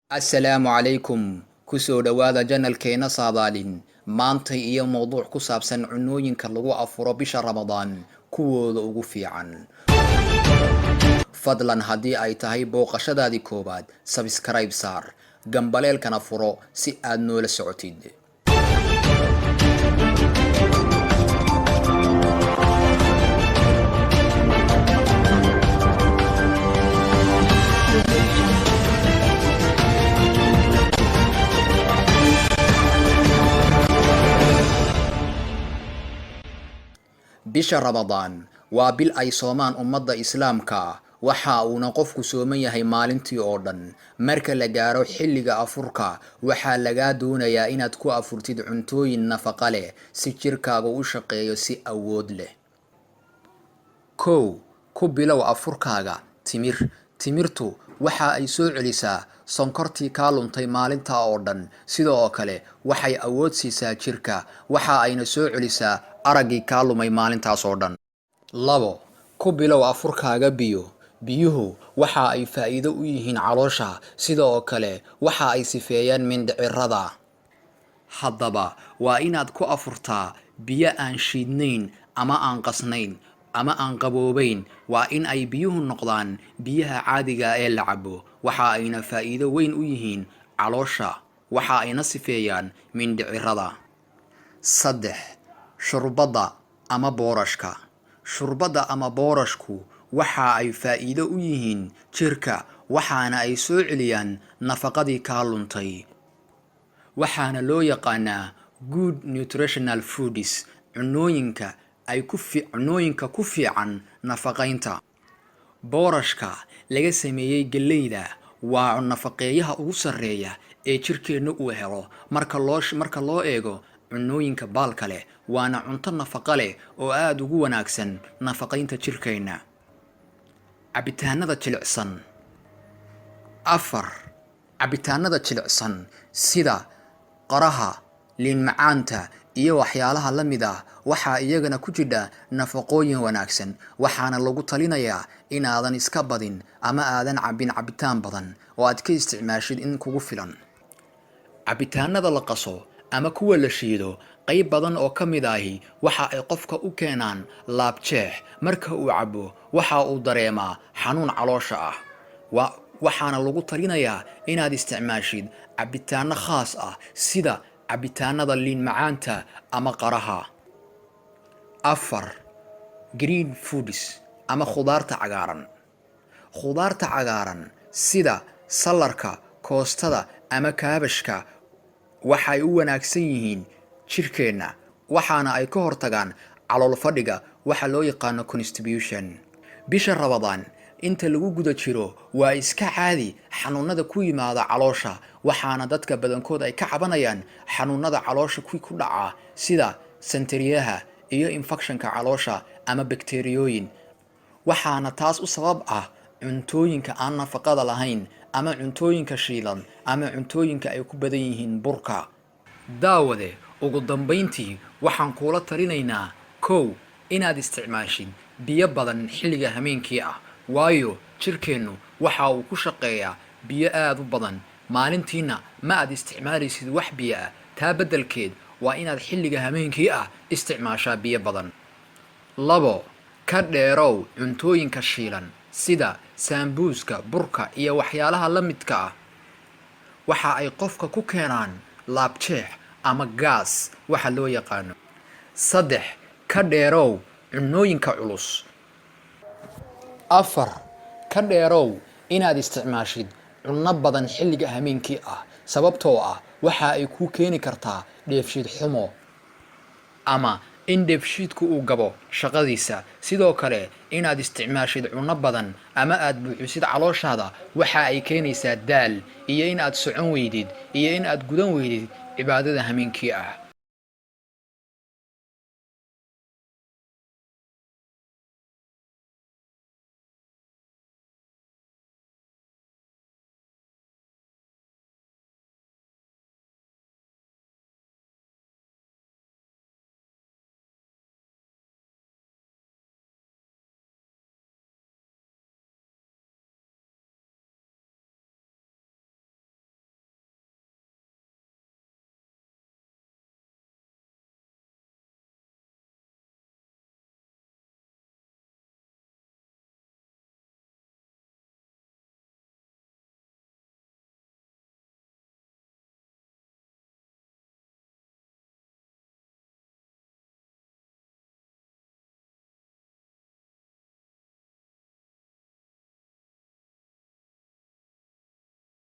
Assalaamu calaykum kusoo dhowaada janalkeena saadaalin maanta iyo mowduuc ku saabsan cunooyinka lagu afuro bisha Ramadaan kuwooda ugu fiican. Fadlan haddii ay tahay booqashadaadii koowaad subscribe saar gambaleelkana furo si aad noola socotid. bisha Ramadaan waa bil ay soomaan ummadda islaamka waxa uuna qofku sooman yahay maalintii oo dhan. Marka la gaaro xilliga afurka waxaa laga doonayaa inaad ku afurtid cuntooyin nafaqo leh si jirkaagu u shaqeeyo si awood leh. Ku bilow afurkaaga timirtu waxa ay soo celisaa sonkortii ka luntay maalinta oo dhan, sidoo kale waxay awood siisaa jirka, waxa ayna soo celisaa araggii ka lumay maalintaas oo dhan. 2 ku bilow afurkaaga biyuhu waxa ay faa'iido u yihiin caloosha, sidoo kale waxa ay sifeeyaan mindhicirada. Haddaba waa inaad ku afurtaa biyo aan shiidnayn ama aan qasnayn ama aan qaboobayn. waa in ay biyuhu noqdaan biyaha caadiga ee la cabo, waxa ayna faa'iido weyn u yihiin caloosha, waxa ayna sifeeyaan mindhicirada. 3 shurbada ama boorashka ama boorashku waxa ay faa'iido u yihiin jirka, waxaana ay soo celiyaan nafaqadii ka luntay, waxaana loo yaqaanaa good nutritional foods, cunooyinka ku fiican nafaqaynta. Boorashka laga sameeyay galleyda waa nafaqeeyaha ugu sarreeya ee jirkeennu uu helo marka loo eego cunooyinka baalka leh, waana cunto nafaqo leh oo aad ugu wanaagsan nafaqaynta jirkeena. Cabitaanada jilicsan. 4 cabitaanada jilicsan sida qaraha, liin macaanta iyo waxyaalaha la mid ah waxaa iyagana ku jira nafaqooyin wanaagsan, waxaana lagu talinayaa inaadan iska badin ama aadan cabin cabitaan badan oo aad ka isticmaashid in kugu filan. Cabitaanada la qaso ama kuwa la shiido qayb badan oo ka mid ahi waxa ay qofka u keenaan laabjeex. Marka uu cabo waxa uu dareemaa xanuun caloosha ah, waxaana lagu talinayaa inaad isticmaashid cabitaano khaas ah sida cabitaanada liin macaanta ama qaraha. 4 green foods ama khudaarta cagaaran sida salarka, koostada ama kaabashka waxay u wanaagsan yihiin jirkeena, waxaana ay ka hortagaan calool fadhiga waxa loo yaqaano constipation. Bisha Ramadaan inta lagu guda jiro waa iska caadi xanuunada ku yimaada caloosha, waxaana dadka badankood ay ka cabanayaan xanuunada caloosha ku dhaca sida santeriyaha iyo infekshanka caloosha ama bakteeriyooyin, waxaana taas u sabab ah cuntooyinka aan nafaqada lahayn ama cuntooyinka shiilan ama cuntooyinka ay ku badan yihiin burka. Daawade, ugu dambeyntii waxaan kula talinaynaa inaad isticmaashid biyo badan xilliga habeenkii ah, waayo jirkeennu waxa uu ku shaqeeyaa biyo aad u badan maalintiina ma aad isticmaalaysid wax biyo ah. taa beddelkeed waa inaad xilliga habeenkii ah isticmaashaa biyo badan. 2 ka dheerow cuntooyinka shiilan sida saambuuska, burka iyo waxyaalaha la midka ah, waxa ay qofka ku keenaan laabjeex ama gaas waxa loo yaqaano. 3 ka dheerow cunooyinka culus. 4 ka dheerow inaad isticmaashid cunno badan xilliga habeenkii ah, sababtoo ah waxa ay ku keeni kartaa dheefshiid xumo ama in dheefshiidku uu gabo shaqadiisa. sidoo kale inaad isticmaashid cunno badan ama aad buuxisid calooshaada waxa ay keenaysaa daal iyo in aad socon weydid iyo in aad gudan weydid cibaadada habeenkii ah.